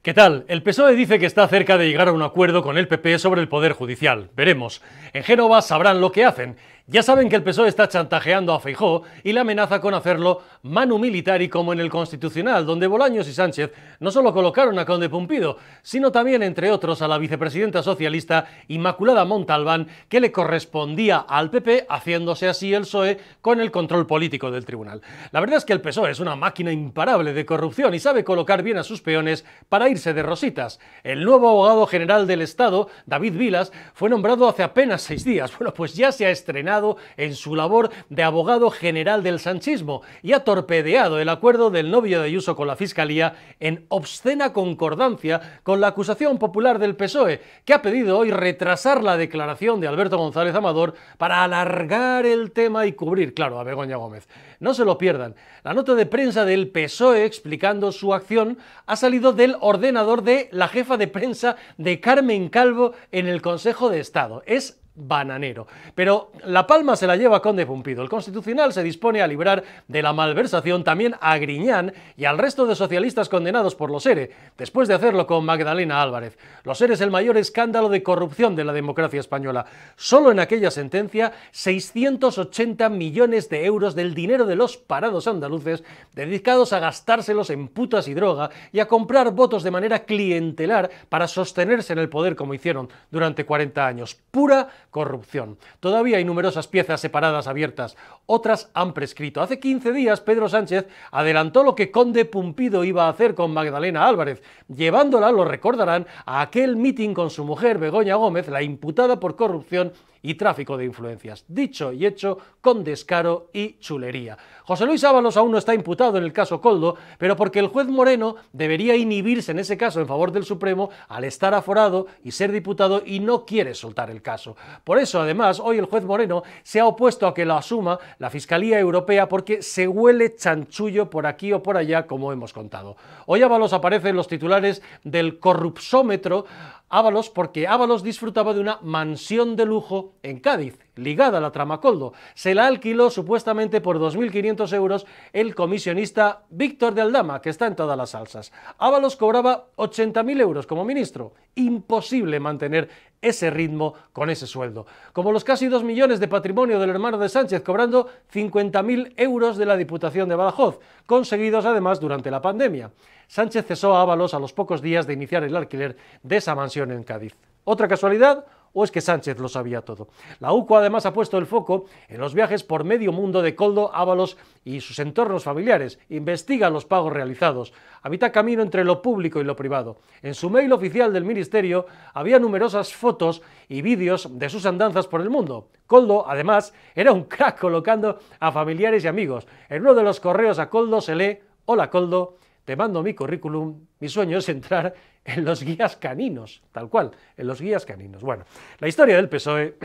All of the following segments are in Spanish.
¿Qué tal? El PSOE dice que está cerca de llegar a un acuerdo con el PP sobre el Poder Judicial. Veremos. En Génova sabrán lo que hacen. Ya saben que el PSOE está chantajeando a Feijóo y le amenaza con hacerlo manu militari como en el Constitucional, donde Bolaños y Sánchez no solo colocaron a Conde Pumpido, sino también, entre otros, a la vicepresidenta socialista Inmaculada Montalbán, que le correspondía al PP, haciéndose así el PSOE con el control político del tribunal. La verdad es que el PSOE es una máquina imparable de corrupción y sabe colocar bien a sus peones para irse de rositas. El nuevo abogado general del Estado, David Vilas, fue nombrado hace apenas 6 días. Bueno, pues ya se ha estrenado en su labor de abogado general del sanchismo y ha torpedeado el acuerdo del novio de Ayuso con la Fiscalía en obscena concordancia con la acusación popular del PSOE, que ha pedido hoy retrasar la declaración de Alberto González Amador para alargar el tema y cubrir, claro, a Begoña Gómez. No se lo pierdan. La nota de prensa del PSOE explicando su acción ha salido del ordenador de la jefa de prensa de Carmen Calvo en el Consejo de Estado. Es bananero. Pero la palma se la lleva Conde Pumpido. El Constitucional se dispone a librar de la malversación también a Griñán y al resto de socialistas condenados por los ERE, después de hacerlo con Magdalena Álvarez. Los ERE es el mayor escándalo de corrupción de la democracia española. Solo en aquella sentencia, 680 millones de euros del dinero de los parados andaluces dedicados a gastárselos en putas y droga y a comprar votos de manera clientelar para sostenerse en el poder como hicieron durante 40 años. Pura corrupción. Todavía hay numerosas piezas separadas abiertas, otras han prescrito. Hace 15 días Pedro Sánchez adelantó lo que Conde Pumpido iba a hacer con Magdalena Álvarez, llevándola, lo recordarán, a aquel mitin con su mujer Begoña Gómez, la imputada por corrupción y tráfico de influencias. Dicho y hecho con descaro y chulería. José Luis Ábalos aún no está imputado en el caso Koldo, pero porque el juez Moreno debería inhibirse en ese caso en favor del Supremo al estar aforado y ser diputado y no quiere soltar el caso. Por eso, además, hoy el juez Moreno se ha opuesto a que lo asuma la Fiscalía Europea porque se huele chanchullo por aquí o por allá, como hemos contado. Hoy Ábalos aparece en los titulares del corrupsómetro, Ábalos porque Ábalos disfrutaba de una mansión de lujo en Cádiz, ligada a la trama Koldo. Se la alquiló supuestamente por 2.500 euros el comisionista Víctor de Aldama, que está en todas las salsas. Ábalos cobraba 80.000 euros como ministro. Imposible mantener ese ritmo con ese sueldo. Como los casi 2 millones de patrimonio del hermano de Sánchez, cobrando 50.000 euros de la Diputación de Badajoz, conseguidos además durante la pandemia. Sánchez cesó a Ábalos a los pocos días de iniciar el alquiler de esa mansión en Cádiz. ¿Otra casualidad? ¿O es que Sánchez lo sabía todo? La UCO además ha puesto el foco en los viajes por medio mundo de Koldo, Ábalos y sus entornos familiares. Investiga los pagos realizados. Habita camino entre lo público y lo privado. En su mail oficial del ministerio había numerosas fotos y vídeos de sus andanzas por el mundo. Koldo, además, era un crack colocando a familiares y amigos. En uno de los correos a Koldo se lee: «Hola Koldo, te mando mi currículum, mi sueño es entrar en los guías caninos», tal cual, en los guías caninos. Bueno, la historia del PSOE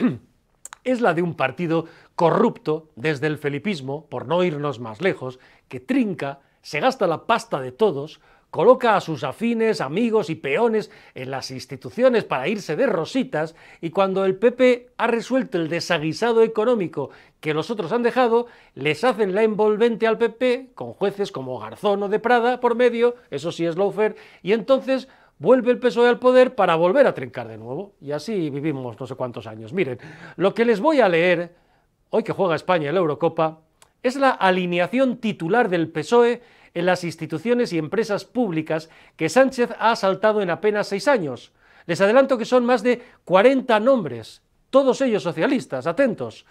es la de un partido corrupto desde el felipismo, por no irnos más lejos, que trinca, se gasta la pasta de todos, coloca a sus afines, amigos y peones en las instituciones para irse de rositas, y cuando el PP ha resuelto el desaguisado económico que los otros han dejado, les hacen la envolvente al PP, con jueces como Garzón o de Prada por medio, eso sí es lawfare, y entonces vuelve el PSOE al poder para volver a trincar de nuevo. Y así vivimos no sé cuántos años. Miren, lo que les voy a leer, hoy que juega España en la Eurocopa, es la alineación titular del PSOE en las instituciones y empresas públicas que Sánchez ha asaltado en apenas 6 años. Les adelanto que son más de 40 nombres, todos ellos socialistas, atentos.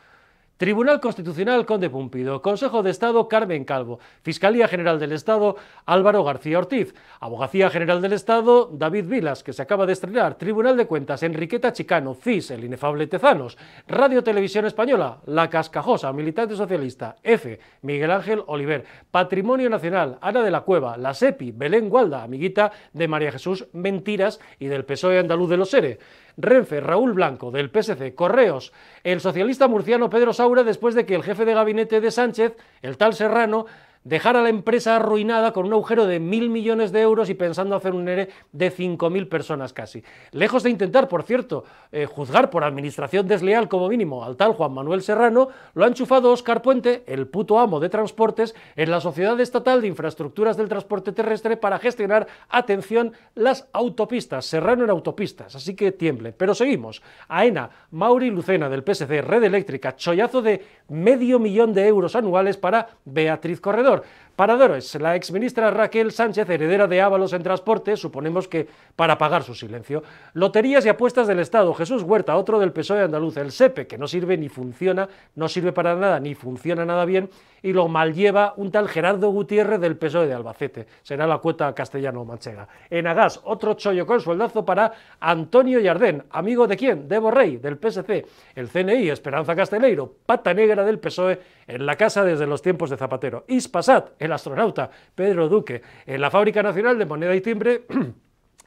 Tribunal Constitucional Conde Pumpido, Consejo de Estado Carmen Calvo, Fiscalía General del Estado Álvaro García Ortiz, Abogacía General del Estado David Vilas, que se acaba de estrenar, Tribunal de Cuentas Enriqueta Chicano, CIS, el inefable Tezanos, Radio Televisión Española, La Cascajosa, militante socialista, F, Miguel Ángel Oliver, Patrimonio Nacional, Ana de la Cueva, la SEPI, Belén Gualda, amiguita de María Jesús Mentiras y del PSOE andaluz de los ERE, Renfe, Raúl Blanco, del PSC, Correos, el socialista murciano Pedro Saura, después de que el jefe de gabinete de Sánchez, el tal Serrano, dejar a la empresa arruinada con un agujero de 1.000 millones de euros y pensando hacer un ERE de 5.000 personas casi. Lejos de intentar, por cierto, juzgar por administración desleal como mínimo al tal Juan Manuel Serrano, lo ha enchufado Óscar Puente, el puto amo de transportes, en la Sociedad Estatal de Infraestructuras del Transporte Terrestre para gestionar, atención, las autopistas. Serrano en autopistas, así que tiemble. Pero seguimos. AENA, Mauri Lucena del PSC, Red Eléctrica, chollazo de $500.000 de euros anuales para Beatriz Corredor. Paradores, la exministra Raquel Sánchez, heredera de Ábalos en transporte, suponemos que para pagar su silencio. Loterías y apuestas del Estado, Jesús Huerta, otro del PSOE andaluz, el SEPE, que no sirve ni funciona, no sirve para nada, ni funciona nada bien, y lo mallleva un tal Gerardo Gutiérrez del PSOE de Albacete, será la cuota castellano-manchega. Enagas, otro chollo con sueldazo para Antonio Yardén, amigo de quién, de Borrell, del PSC, el CNI, Esperanza Casteleiro, pata negra del PSOE, en la casa desde los tiempos de Zapatero. Ispasat, el astronauta Pedro Duque, en la Fábrica Nacional de Moneda y Timbre,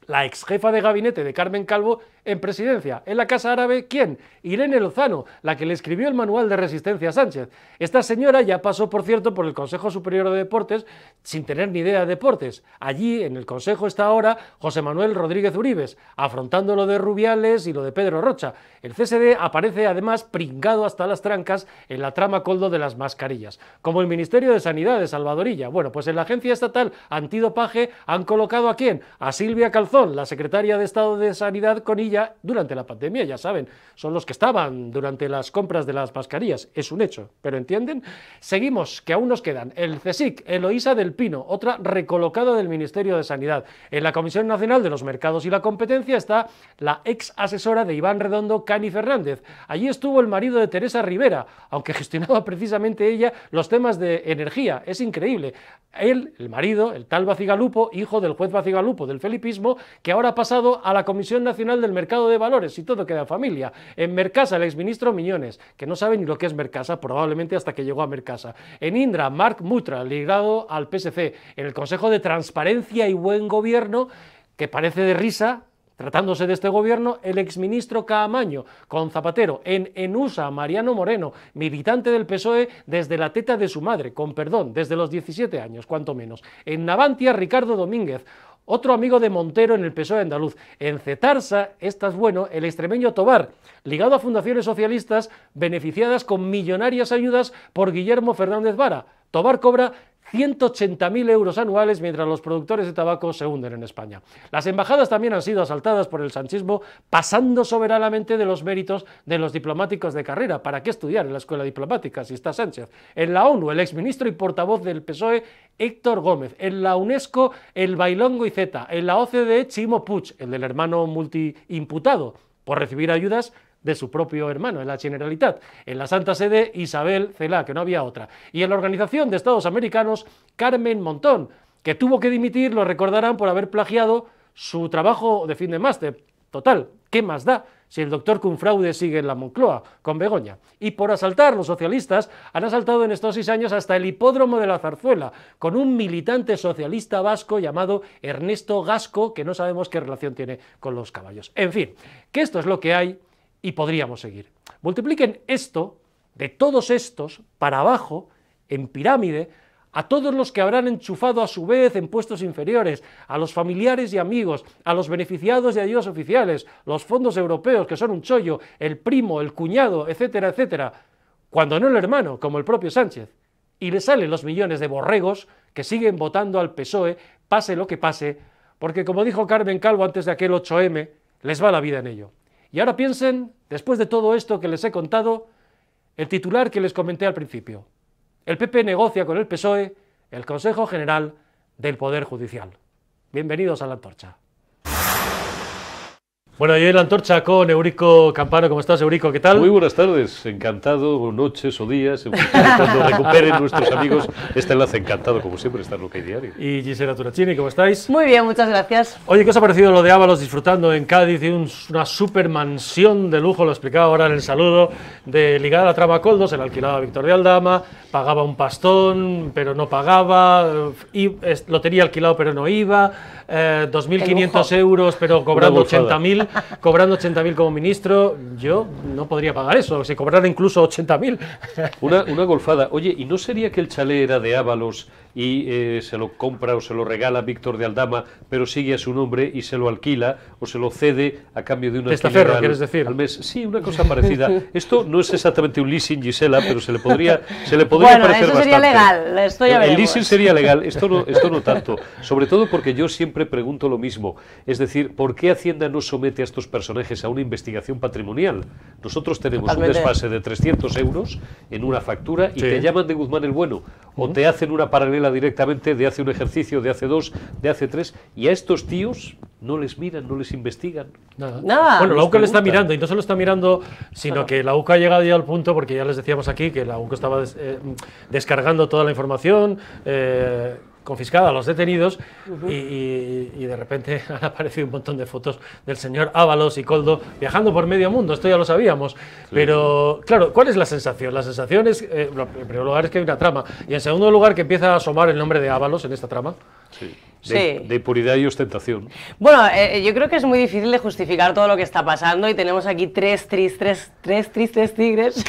la ex jefa de gabinete de Carmen Calvo en presidencia. En la Casa Árabe, ¿quién? Irene Lozano, la que le escribió el manual de resistencia a Sánchez. Esta señora ya pasó, por cierto, por el Consejo Superior de Deportes sin tener ni idea de deportes. Allí, en el Consejo, está ahora José Manuel Rodríguez Uribes, afrontando lo de Rubiales y lo de Pedro Rocha. El CSD aparece, además, pringado hasta las trancas en la trama Coldo de las mascarillas. Como el Ministerio de Sanidad de Salvadorilla. Bueno, pues en la Agencia Estatal Antidopaje han colocado ¿a quién? A Silvia Calzón, la secretaria de Estado de Sanidad con ella durante la pandemia, ya saben, son los que estaban durante las compras de las mascarillas, es un hecho, pero ¿entienden? Seguimos, que aún nos quedan el CSIC, Eloísa del Pino, otra recolocada del Ministerio de Sanidad. En la Comisión Nacional de los Mercados y la Competencia está la ex asesora de Iván Redondo, Cani Fernández. Allí estuvo el marido de Teresa Rivera, aunque gestionaba precisamente ella los temas de energía, es increíble. Él, el marido, el tal Bacigalupo, hijo del juez Bacigalupo del felipismo, que ahora ha pasado a la Comisión Nacional del Mercado de Valores y todo queda en familia. En Mercasa, el exministro Miñones, que no sabe ni lo que es Mercasa, probablemente hasta que llegó a Mercasa. En Indra, Marc Mutra, ligado al PSC. En el Consejo de Transparencia y Buen Gobierno, que parece de risa, tratándose de este gobierno, el exministro Caamaño, con Zapatero. En ENUSA, Mariano Moreno, militante del PSOE desde la teta de su madre, con perdón, desde los 17 años, cuanto menos. En Navantia, Ricardo Domínguez, otro amigo de Montero en el PSOE andaluz. En Cetarsa, esta es bueno, el extremeño Tobar, ligado a fundaciones socialistas beneficiadas con millonarias ayudas por Guillermo Fernández Vara. Tobar cobra 180.000 euros anuales mientras los productores de tabaco se hunden en España. Las embajadas también han sido asaltadas por el sanchismo, pasando soberanamente de los méritos de los diplomáticos de carrera. ¿Para qué estudiar en la escuela diplomática si está Sánchez? En la ONU, el exministro y portavoz del PSOE, Héctor Gómez. En la UNESCO, el bailongo Iceta. En la OCDE, Chimo Puig, el del hermano multiimputado por recibir ayudas de su propio hermano, en la Generalitat. En la Santa Sede, Isabel Celaá, que no había otra. Y en la Organización de Estados Americanos, Carmen Montón, que tuvo que dimitir, lo recordarán, por haber plagiado su trabajo de fin de máster. Total, ¿qué más da si el doctor Cunfraude sigue en la Moncloa, con Begoña? Y por asaltar, los socialistas han asaltado en estos 6 años hasta el hipódromo de la Zarzuela, con un militante socialista vasco llamado Ernesto Gasco, que no sabemos qué relación tiene con los caballos. En fin, que esto es lo que hay, y podríamos seguir. Multipliquen esto, de todos estos, para abajo, en pirámide, a todos los que habrán enchufado a su vez en puestos inferiores, a los familiares y amigos, a los beneficiados de ayudas oficiales, los fondos europeos, que son un chollo, el primo, el cuñado, etcétera, etcétera, cuando no el hermano, como el propio Sánchez. Y le salen los millones de borregos que siguen votando al PSOE, pase lo que pase, porque como dijo Carmen Calvo antes de aquel 8M, les va la vida en ello. Y ahora piensen, después de todo esto que les he contado, el titular que les comenté al principio. El PP negocia con el PSOE el Consejo General del Poder Judicial. Bienvenidos a La Antorcha. Bueno, y hoy La Antorcha con Eurico Campano. ¿Cómo estás, Eurico? ¿Qué tal? Muy buenas tardes, encantado, o noches o días, cuando recuperen nuestros amigos este enlace, encantado, como siempre, estar en Lo que hay diario. Y Gisela Turacini, ¿cómo estáis? Muy bien, muchas gracias. Oye, ¿qué os ha parecido lo de Ábalos disfrutando en Cádiz de una super mansión de lujo? Lo explicaba ahora en el saludo, de ligada a la trama Coldo, se la alquilaba a Víctor de Aldama, pagaba un pastón, pero no pagaba, y lo tenía alquilado, pero no iba, 2.500 euros, pero cobrando 80.000. él, cobrando 80.000 como ministro, yo no podría pagar eso, si cobrara incluso 80.000. Una golfada. Oye, ¿y no sería que el chalet era de Ábalos y se lo compra o se lo regala Víctor de Aldama, pero sigue a su nombre y se lo alquila o se lo cede a cambio de un alquiler ¿quieres decir? Al mes? Sí, una cosa parecida. Esto no es exactamente un leasing, Gisela, pero se le podría bueno, parecer eso sería bastante. Legal, esto ya veremos. El leasing sería legal, esto no tanto. Sobre todo porque yo siempre pregunto lo mismo. Es decir, ¿por qué Hacienda no somete a estos personajes a una investigación patrimonial? Nosotros tenemos un desfase de 300 euros en una factura y te llaman de Guzmán el Bueno, o te hacen una paralela directamente de hace un ejercicio, de hace 2, de hace 3, y a estos tíos no les miran, no les investigan. Nada. Bueno, la UCA le está mirando, y no solo está mirando, sino que la UCA ha llegado ya al punto, porque ya les decíamos aquí, que la UCA estaba descargando toda la información confiscada a los detenidos, y de repente han aparecido un montón de fotos del señor Ábalos y Koldo viajando por medio mundo, esto ya lo sabíamos, sí. Pero claro, ¿cuál es la sensación? La sensación es, en primer lugar, es que hay una trama, y en segundo lugar, que empieza a asomar el nombre de Ábalos en esta trama. Sí. De impunidad y ostentación. Bueno, yo creo que es muy difícil de justificar todo lo que está pasando y tenemos aquí tres tristes tigres,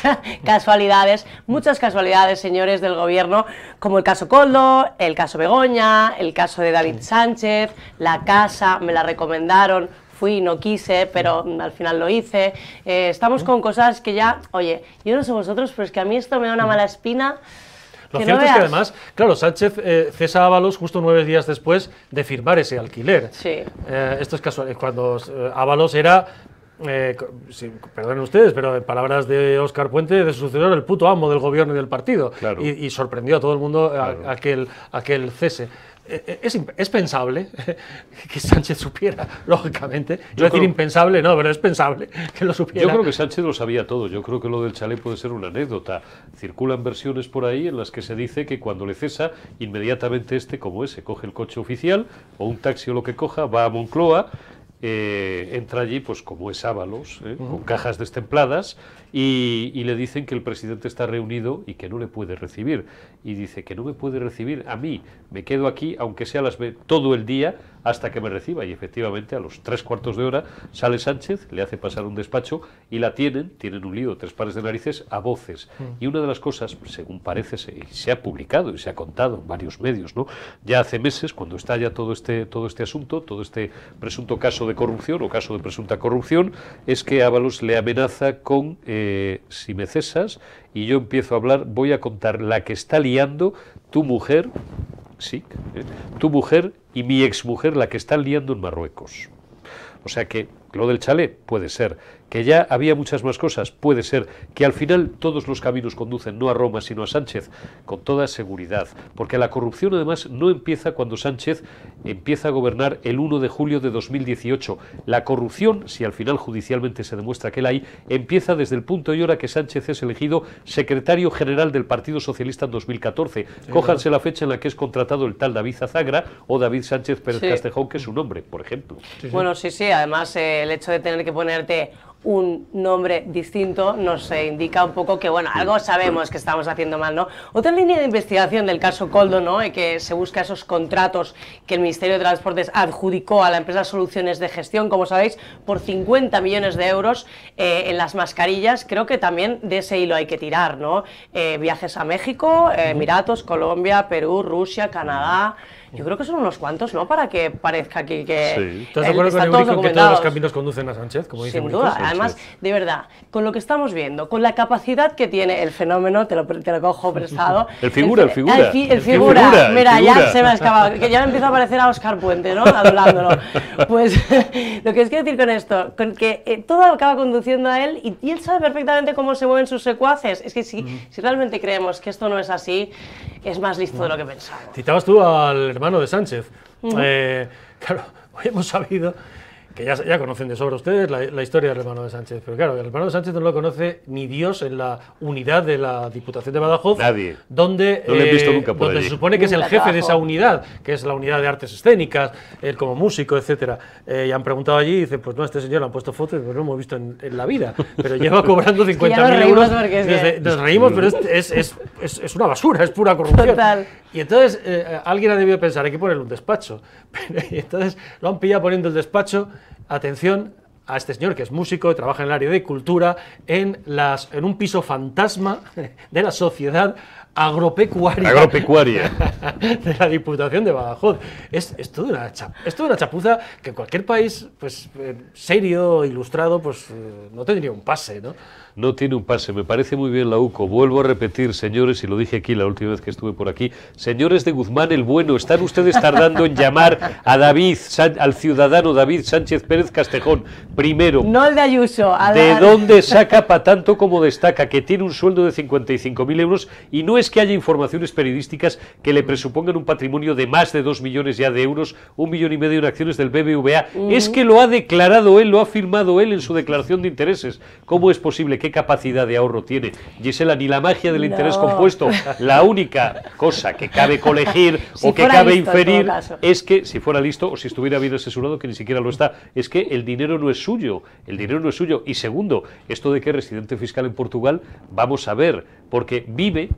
casualidades, muchas casualidades, señores del gobierno, como el caso Koldo, el caso Begoña, el caso de David Sánchez, la casa, me la recomendaron, fui, no quise, pero al final lo hice. Estamos con cosas que ya, oye, yo no sé vosotros, pero es que a mí esto me da una mala espina. Lo cierto es que además, claro, Sánchez cesa a Ábalos justo 9 días después de firmar ese alquiler. Sí. Esto es casual, cuando Ábalos era, perdonen ustedes, pero en palabras de Óscar Puente, de su sucesor, el puto amo del gobierno y del partido. Claro. Y sorprendió a todo el mundo aquel cese. Es pensable que Sánchez supiera, lógicamente. Yo decir impensable, no, pero es pensable que lo supiera. Yo creo que Sánchez lo sabía todo. Yo creo que lo del chalet puede ser una anécdota. Circulan versiones por ahí en las que se dice que cuando le cesa, inmediatamente como ese, coge el coche oficial o un taxi o lo que coja, va a Moncloa, entra allí, pues como es Ábalos, con cajas destempladas, y le dicen que el presidente está reunido y que no le puede recibir. Y dice que no me puede recibir a mí, me quedo aquí, aunque sea todo el día, hasta que me reciba. Y efectivamente, a los 3/4 de hora, sale Sánchez, le hace pasar un despacho y la tienen un lío, 3 pares de narices, a voces. Y una de las cosas, según parece, se ha publicado y se ha contado en varios medios, ¿no? Ya hace meses, cuando estalla todo este asunto, todo este presunto caso de corrupción o caso de presunta corrupción, es que Ábalos le amenaza con si me cesas y yo empiezo a hablar, voy a contar la que está liando tu mujer, sí, tu mujer y mi exmujer, la que están liando en Marruecos. O sea que lo del chalet puede ser, que ya había muchas más cosas, puede ser, que al final todos los caminos conducen no a Roma sino a Sánchez, con toda seguridad, porque la corrupción además no empieza cuando Sánchez empieza a gobernar el 1 de julio de 2018. La corrupción, si al final judicialmente se demuestra que la hay, empieza desde el punto y hora que Sánchez es elegido secretario general del Partido Socialista en 2014. Sí, cójanse la fecha en la que es contratado el tal David Zazagra o David Sánchez Pérez Castejón, que es su nombre, por ejemplo. Bueno, sí, además el hecho de tener que ponerte un nombre distinto nos indica un poco que, bueno, algo sabemos que estamos haciendo mal, ¿no? Otra línea de investigación del caso Koldo, ¿no?, que se busca esos contratos que el Ministerio de Transportes adjudicó a la empresa Soluciones de Gestión, como sabéis, por 50 millones de euros en las mascarillas. Creo que también de ese hilo hay que tirar, ¿no? Viajes a México, Emiratos, Colombia, Perú, Rusia, Canadá. Yo creo que son unos cuantos, ¿no?, para que parezca aquí que... Sí. ¿Estás de acuerdo con Eurico que todos los caminos conducen a Sánchez, como dice Sin duda. Además, de verdad, con lo que estamos viendo, con la capacidad que tiene el fenómeno, te lo cojo prestado... el figura. Mira, ya se me ha escapado, que ya me empieza a parecer a Óscar Puente, ¿no?, adulándolo. Pues lo que os quiero decir con esto, con que todo acaba conduciendo a él y él sabe perfectamente cómo se mueven sus secuaces. Es que si realmente creemos que esto no es así, es más listo de lo que pensamos. Citabas tú al hermano de Sánchez. Claro, hoy hemos sabido que ya conocen de sobra ustedes la historia del hermano de Sánchez, pero claro, el hermano de Sánchez no lo conoce ni Dios en la unidad de la Diputación de Badajoz. Nadie. Donde, no le he visto nunca por donde allí. Se supone que es el jefe de esa unidad, que es la unidad de artes escénicas, él como músico, etcétera. Y han preguntado allí y dicen, pues no, a este señor le han puesto fotos, pues no lo hemos visto en la vida, pero lleva cobrando 50.000 euros. Nos reímos, pero es una basura, es pura corrupción. Total. Y entonces alguien ha debido pensar, hay que ponerle un despacho. Y entonces lo han pillado poniendo el despacho, atención, a este señor, que es músico y trabaja en el área de cultura, en un piso fantasma de la sociedad agropecuaria de la Diputación de Badajoz. Es toda una chapuza que en cualquier país pues serio, ilustrado, pues no tendría un pase, ¿no? No tiene un pase, me parece muy bien la UCO. Vuelvo a repetir, señores, y lo dije aquí la última vez que estuve por aquí, señores de Guzmán el Bueno, están ustedes tardando en llamar a al ciudadano David Sánchez Pérez Castejón. Primero, no el de Ayuso. ¿De dónde saca para tanto como destaca? Que tiene un sueldo de 55.000 euros y no es que haya informaciones periodísticas que le presupongan un patrimonio de más de 2 millones ya de euros, 1,5 millones en acciones del BBVA. Es que lo ha declarado él, lo ha firmado él en su declaración de intereses. ¿Cómo es posible? ¿Qué capacidad de ahorro tiene? Gisela, ni la magia del interés compuesto. La única cosa que cabe colegir o que cabe inferir es que, si fuera listo o si estuviera bien asesorado, que ni siquiera lo está, es que el dinero no es suyo. El dinero no es suyo. Y segundo, esto de que es residente fiscal en Portugal, vamos a ver, porque vive,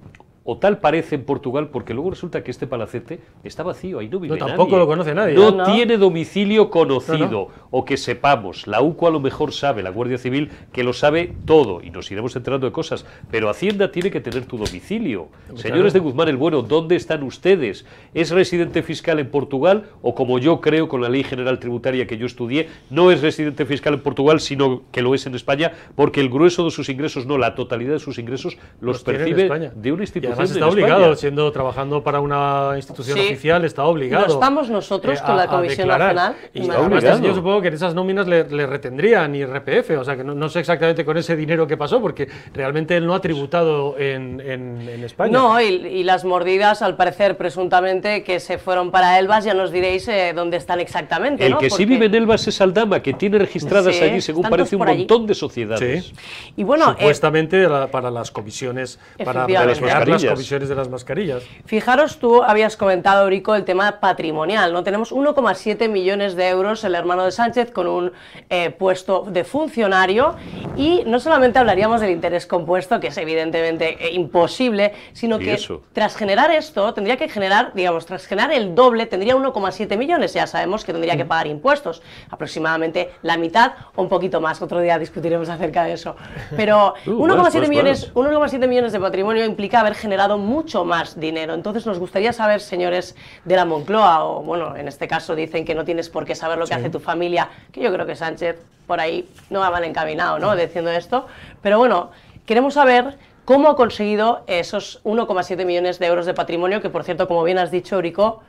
o tal parece en Portugal, porque luego resulta que este palacete está vacío, ahí no vive nadie. Tampoco lo conoce nadie. No tiene domicilio conocido, o que sepamos. La UCO a lo mejor sabe, la Guardia Civil, que lo sabe todo, y nos iremos enterando de cosas, pero Hacienda tiene que tener tu domicilio. Señores de Guzmán el Bueno, ¿dónde están ustedes? ¿Es residente fiscal en Portugal, o como yo creo con la Ley General Tributaria que yo estudié, no es residente fiscal en Portugal, sino que lo es en España, porque el grueso de sus ingresos, no, la totalidad de sus ingresos, los percibe de una institución. Está obligado, trabajando para una institución oficial, está obligado. No estamos nosotros con la Comisión Nacional. Y además, yo supongo que en esas nóminas le retendrían IRPF, o sea que no sé exactamente con ese dinero qué pasó, porque realmente él no ha tributado en España. No, y las mordidas, al parecer, presuntamente, que se fueron para Elvas, ya nos diréis dónde están exactamente. El que sí vive en Elvas es Aldama, que tiene registradas allí, según parece, un montón de sociedades. Sí. Y bueno, supuestamente para las comisiones, para las comisiones de las mascarillas. Fijaros, tú habías comentado, Eurico, el tema patrimonial, ¿no? Tenemos 1,7 millones de euros el hermano de Sánchez con un puesto de funcionario, y no solamente hablaríamos del interés compuesto, que es evidentemente imposible, sino que tras generar esto, tendría que generar, digamos, tras generar el doble, tendría 1,7 millones, ya sabemos que tendría que pagar impuestos, aproximadamente la mitad o un poquito más, otro día discutiremos acerca de eso, pero 1,7 millones de patrimonio implica haber generado mucho más dinero. Entonces nos gustaría saber, señores de la Moncloa, o bueno, en este caso dicen que no tienes por qué saber lo que hace tu familia, que yo creo que Sánchez por ahí no va mal encaminado, ¿no?, diciendo esto, pero bueno, queremos saber cómo ha conseguido esos 1,7 millones de euros de patrimonio, que por cierto, como bien has dicho, Eurico,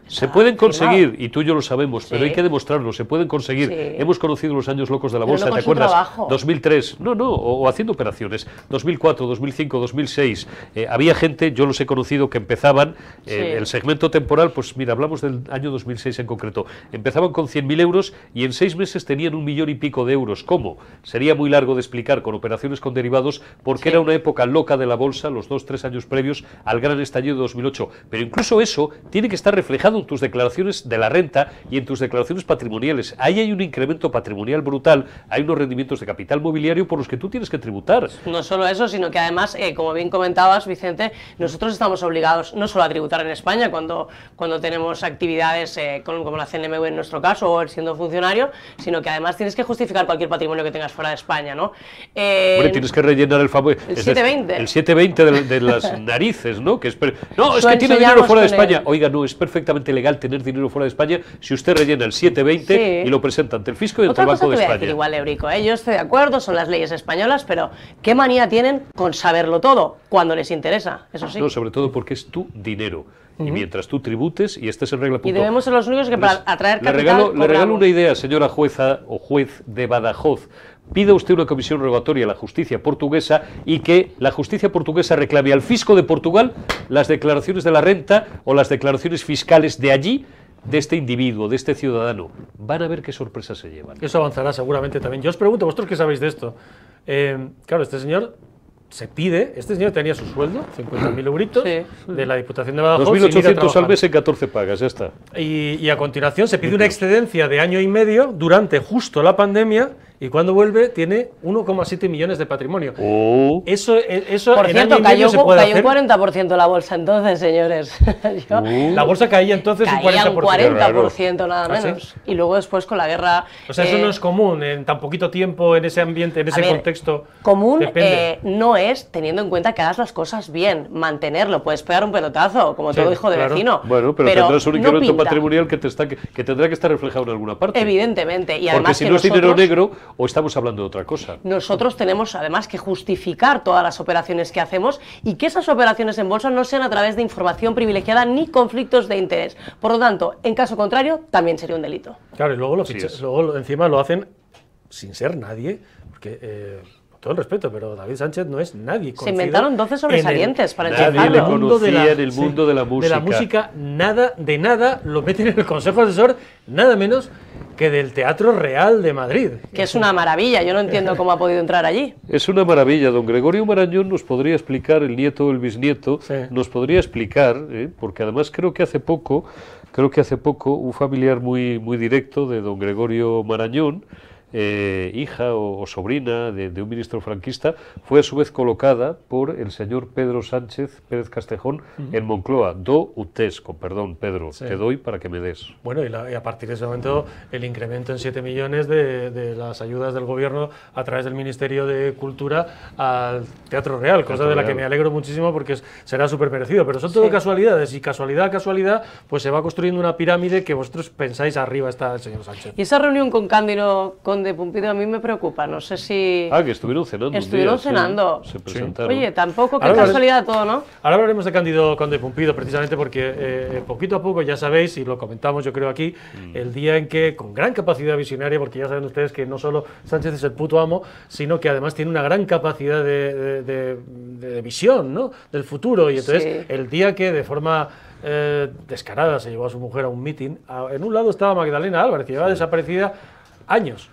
se pueden conseguir, y tú y yo lo sabemos, pero hay que demostrarlo, se pueden conseguir. Hemos conocido los años locos de la bolsa, ¿te acuerdas? Trabajo. 2003, o haciendo operaciones, 2004, 2005, 2006, había gente, yo los he conocido, que empezaban, el segmento temporal, pues mira, hablamos del año 2006 en concreto, empezaban con 100.000 euros y en 6 meses tenían 1 millón y pico de euros. ¿Cómo? Sería muy largo de explicar con operaciones con derivados, porque era una época loca de la bolsa, los 2-3 años previos al gran estallido de 2008, pero incluso eso tiene que estar reflejado en tus declaraciones de la renta y en tus declaraciones patrimoniales. Ahí hay un incremento patrimonial brutal, hay unos rendimientos de capital mobiliario por los que tú tienes que tributar. No solo eso, sino que además, como bien comentabas, Vicente, nosotros estamos obligados no solo a tributar en España cuando tenemos actividades como la CNMV en nuestro caso, o siendo funcionario, sino que además tienes que justificar cualquier patrimonio que tengas fuera de España, ¿no? Hombre, tienes que rellenar el famoso... El 720. El 720 de las narices, ¿no? Es que tiene dinero fuera de España. Oiga, no, es perfectamente legal tener dinero fuera de España si usted rellena el 720 y lo presenta ante el fisco y ante el Banco de España. Decir igual, Eurico, yo estoy de acuerdo, son las leyes españolas, pero ¿qué manía tienen con saberlo todo cuando les interesa? Eso sí. No, sobre todo porque es tu dinero. Y mientras tú tributes y estés en regla... Y debemos ser los únicos que para atraer capital le regalo una idea, señora jueza o juez de Badajoz. Pida usted una comisión rogatoria a la justicia portuguesa y que la justicia portuguesa reclame al fisco de Portugal las declaraciones de la renta o las declaraciones fiscales de allí, de este individuo, de este ciudadano. Van a ver qué sorpresas se llevan. Eso avanzará seguramente también. Yo os pregunto, ¿vosotros qué sabéis de esto? Claro, este señor tenía su sueldo, 50.000 euritos, de la Diputación de Badajoz. 2.800 al mes en 14 pagas, ya está. Y a continuación se pide una excedencia de año y medio durante justo la pandemia, y cuando vuelve tiene 1,7 millones de patrimonio. Eso Por en cierto, año y medio se puede cayó hacer. un 40% la bolsa entonces, señores. La bolsa caía entonces Caía un un 40% nada ¿Ah, sí? menos. Y luego después con la guerra... O sea, eso no es común en tan poquito tiempo, en ese ambiente, en ese contexto. Común Depende. no es, teniendo en cuenta que hagas las cosas bien, mantenerlo. Puedes pegar un pelotazo, como todo hijo de vecino. Bueno, pero tendrás un incremento pinta. patrimonial que tendrá que estar reflejado en alguna parte. Evidentemente. Y además porque si que no es dinero nosotros- negro, o estamos hablando de otra cosa. Nosotros tenemos además que justificar todas las operaciones que hacemos y que esas operaciones en bolsa no sean a través de información privilegiada ni conflictos de interés. Por lo tanto, en caso contrario, también sería un delito. Claro, y luego, Así es. luego encima lo hacen sin ser nadie, porque, con todo el respeto, pero David Sánchez no es nadie Se conocido inventaron 12 sobresalientes para Nadie enchufarlo. le conocía en el mundo de la De música. la música, nada, de nada, lo meten en el Consejo Asesor, nada menos que del Teatro Real de Madrid. Que es una maravilla, yo no entiendo cómo ha podido entrar allí. Es una maravilla. Don Gregorio Marañón nos podría explicar, el nieto o el bisnieto, Sí. nos podría explicar, porque además creo que hace poco, un familiar muy directo de don Gregorio Marañón, hija o sobrina de un ministro franquista, fue a su vez colocada por el señor Pedro Sánchez Pérez Castejón en Moncloa. Do utes, con perdón, Pedro, Sí. te doy para que me des. Bueno, y a partir de ese momento el incremento en 7 millones de las ayudas del gobierno a través del Ministerio de Cultura al Teatro Real, cosa Teatro de la que Real. me alegro muchísimo porque será súper merecido. Pero son todo Sí. casualidades y casualidad a casualidad pues se va construyendo una pirámide que vosotros pensáis arriba está el señor Sánchez. Y esa reunión con Cándido Conde Pumpido a mí me preocupa, no sé si... Ah, que estuvieron cenando. Estuvieron un día, sí, cenando. se presentaron. Oye, tampoco, qué Ahora hablaré- casualidad todo, ¿no? Ahora hablaremos de Cándido Conde Pumpido precisamente porque poquito a poco, ya sabéis, y lo comentamos yo creo aquí, el día en que, con gran capacidad visionaria, porque ya saben ustedes que no solo Sánchez es el puto amo, sino que además tiene una gran capacidad de visión, ¿no?, del futuro, y entonces Sí. el día que de forma descarada se llevó a su mujer a un mitin, en un lado estaba Magdalena Álvarez, que llevaba desaparecida años,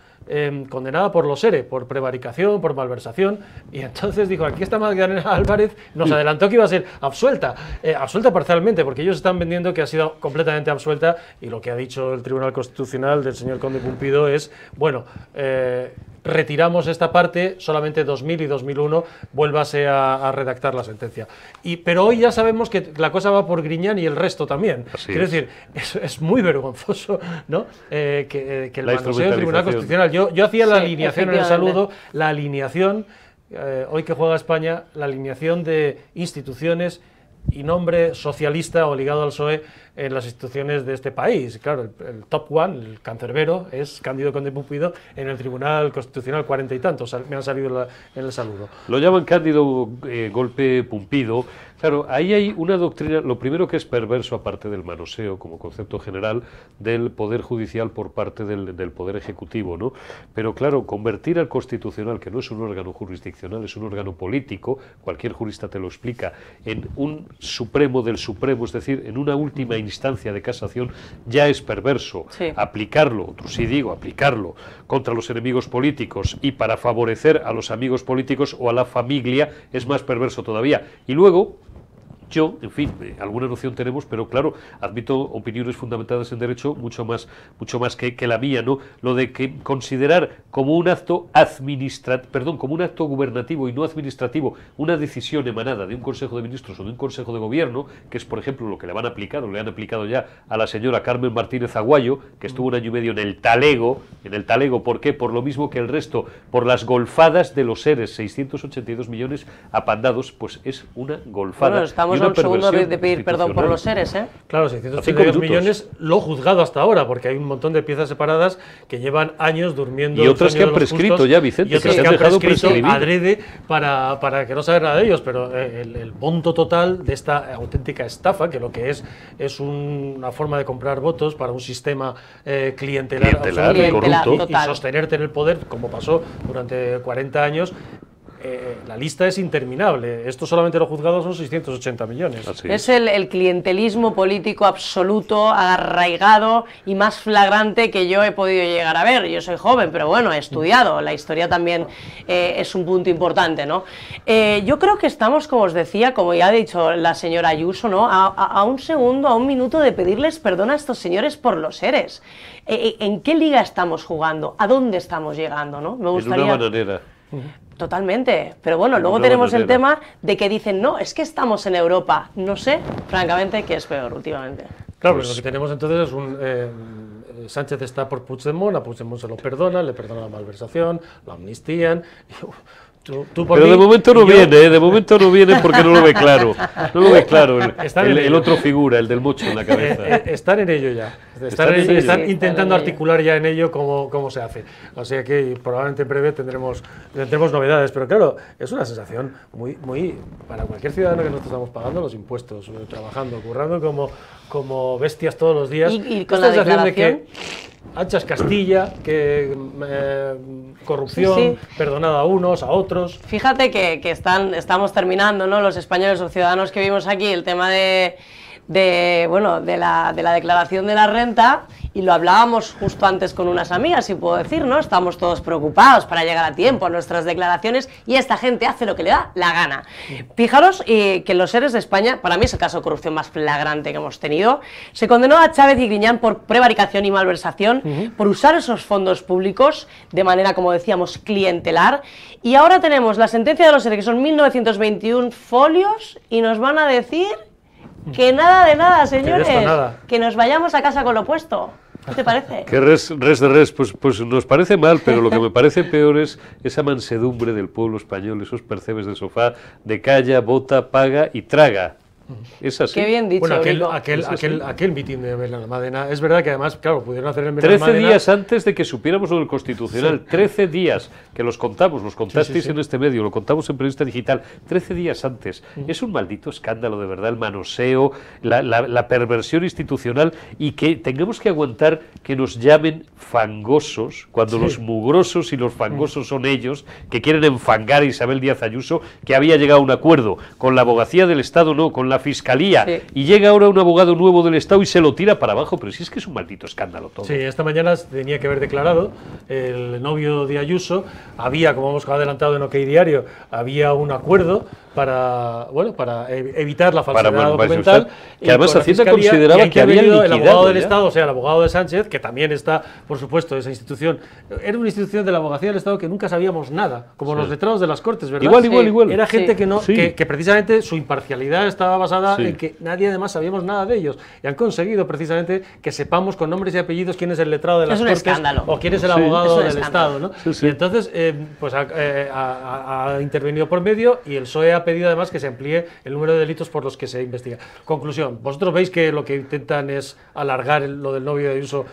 condenada por los ERE, por prevaricación, por malversación, y entonces dijo, aquí está Magdalena Álvarez, nos adelantó que iba a ser absuelta, absuelta parcialmente, porque ellos están vendiendo que ha sido completamente absuelta, y lo que ha dicho el Tribunal Constitucional del señor Conde Pumpido es, bueno, retiramos esta parte, solamente 2000 y 2001, vuélvase a redactar la sentencia. Pero hoy ya sabemos que la cosa va por Griñán y el resto también. Así Quiero es. decir, es muy vergonzoso, ¿no?, que el La manoseo del Tribunal instrumentalización. Constitucional. Yo hacía la Sí, alineación en el efectivamente. saludo, la alineación, hoy que juega España, la alineación de instituciones y nombre socialista o ligado al PSOE en las instituciones de este país. Claro, el top one, el cancerbero, es Cándido Conde Pumpido en el Tribunal Constitucional, 40 y tantos, me han salido en el saludo. Lo llaman Cándido golpe Pumpido. Claro, ahí hay una doctrina, lo primero que es perverso, aparte del manoseo como concepto general, del Poder Judicial por parte del Poder Ejecutivo, ¿no? Pero claro, convertir al Constitucional, que no es un órgano jurisdiccional, es un órgano político, cualquier jurista te lo explica, en un Supremo del Supremo, es decir, en una última instancia de casación, ya es perverso. Sí. Aplicarlo, sí digo, aplicarlo contra los enemigos políticos y para favorecer a los amigos políticos o a la familia es más perverso todavía. Y luego, yo, en fin, alguna noción tenemos, pero claro, admito opiniones fundamentadas en derecho mucho más que la mía, ¿no? Lo de que considerar como un acto como un acto gubernativo y no administrativo, una decisión emanada de un Consejo de Ministros o de un Consejo de Gobierno, que es, por ejemplo, lo que le van a aplicar o le han aplicado ya a la señora Carmen Martínez Aguayo, que estuvo un año y medio en el talego, ¿por qué? Por lo mismo que el resto, por las golfadas de los seres, 682 millones apandados, pues es una golfada. Bueno, estamos y una a un segundo de perversión pedir perdón por institucional. los seres, ¿eh? Claro, A 5 682 minutos. millones, lo juzgado hasta ahora, porque hay un montón de piezas separadas que llevan años durmiendo. Y el otras sueño que han de los prescrito justos, ya, Vicente, y otras que se que han han dejado prescrito prescribir. adrede para que no saber nada de ellos, pero el monto total de esta auténtica estafa, que lo que es una forma de comprar votos para un sistema clientelar Clientelar absolutamente y corrupto. y Total. sostenerte en el poder, como pasó durante 40 años, la lista es interminable. Esto solamente los juzgados son 680 millones. Es el clientelismo político absoluto, arraigado y más flagrante que yo he podido llegar a ver. Yo soy joven, pero bueno, he estudiado. La historia también es un punto importante, ¿no? Yo creo que estamos, como os decía, como ya ha dicho la señora Ayuso, ¿no? A un segundo, a un minuto de pedirles perdón a estos señores por los ERES. ¿En qué liga estamos jugando? ¿A dónde estamos llegando, no? Me gustaría... En una bananera. Totalmente, pero bueno, luego tenemos el tema de que dicen, no, es que estamos en Europa. No sé, francamente, qué es peor últimamente. Claro, pues, pero lo que tenemos entonces es un... Sánchez está por Puigdemont, a Puigdemont se lo perdona, le perdona la malversación, lo amnistían... Pero de momento no viene, de momento no viene porque no lo ve claro. No lo ve claro el otro figura, el del mocho en la cabeza. Están en ello ya. Están intentando articular ya en ello cómo se hace. O sea que probablemente en breve tendremos novedades. Pero claro, es una sensación muy para cualquier ciudadano que nosotros estamos pagando los impuestos, trabajando, currando como bestias todos los días. Y con la declaración de que anchas Castilla, que corrupción perdonada a unos, a otros. Fíjate que estamos terminando, ¿no? Los españoles, los ciudadanos que vivimos aquí, el tema de la declaración de la renta, y lo hablábamos justo antes con unas amigas, si puedo decir, ¿no? Estamos todos preocupados para llegar a tiempo a nuestras declaraciones y esta gente hace lo que le da la gana. Fijaros que los ERES de España, para mí es el caso de corrupción más flagrante que hemos tenido, se condenó a Chávez y Griñán por prevaricación y malversación, por usar esos fondos públicos de manera, como decíamos, clientelar, y ahora tenemos la sentencia de los ERES, que son 1921 folios, y nos van a decir... Que nada de nada, señores, que nos vayamos a casa con lo puesto. ¿Qué te parece? Que res de res, pues nos parece mal, pero lo que me parece peor es esa mansedumbre del pueblo español, esos percebes de sofá, de calla, vota, paga y traga. Es así. Qué bien dicho. Bueno, aquel mitin de Benalmádena, es verdad que además, claro, pudieron hacer en Benalmádena... 13 días antes de que supiéramos lo del Constitucional, 13 días, que los contamos, los contasteis en este medio, lo contamos en Periodista Digital, 13 días antes. Es un maldito escándalo, de verdad, el manoseo, la perversión institucional, y que tengamos que aguantar que nos llamen fangosos, cuando los mugrosos y los fangosos son ellos, que quieren enfangar a Isabel Díaz Ayuso, que había llegado a un acuerdo con la abogacía del Estado, no, con la Fiscalía, y llega ahora un abogado nuevo del Estado y se lo tira para abajo, pero si es que es un maldito escándalo todo. Sí, esta mañana tenía que haber declarado el novio de Ayuso, había, como hemos adelantado en OK Diario, había un acuerdo para evitar la falsedad documental, que además Hacienda consideraba que había liquidado el abogado del Estado, o sea, el abogado de Sánchez, que también está, por supuesto, esa institución, era una institución de la abogacía del Estado que nunca sabíamos nada, como los letrados de las Cortes, ¿verdad? Igual. Era gente que precisamente su imparcialidad estaba basada en que nadie además sabíamos nada de ellos, y han conseguido precisamente que sepamos con nombres y apellidos quién es el letrado de las Cortes o quién es el abogado del Estado, ¿no? Y entonces pues ha intervenido por medio, y el PSOE ha pedido además que se amplíe el número de delitos por los que se investiga. Conclusión, vosotros veis que lo que intentan es alargar lo del novio de Ayuso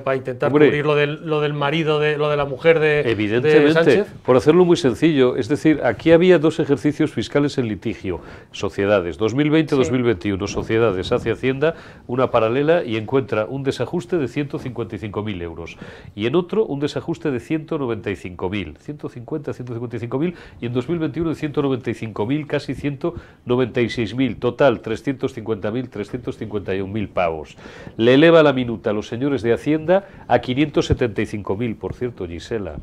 para intentar cubrir lo del marido, lo de la mujer de Sánchez. Por hacerlo muy sencillo, es decir, aquí había dos ejercicios fiscales en litigio, sociedades, 2020-2021, sociedades hacia Hacienda, una paralela, y encuentra un desajuste de 155.000 euros, y en otro un desajuste de 195.000, 150-155.000, y en 2021 de 195.000, casi 196.000, total 350.000, 351.000 pavos. Le eleva la minuta a los señores de Hacienda a 575.000, por cierto, Gisela,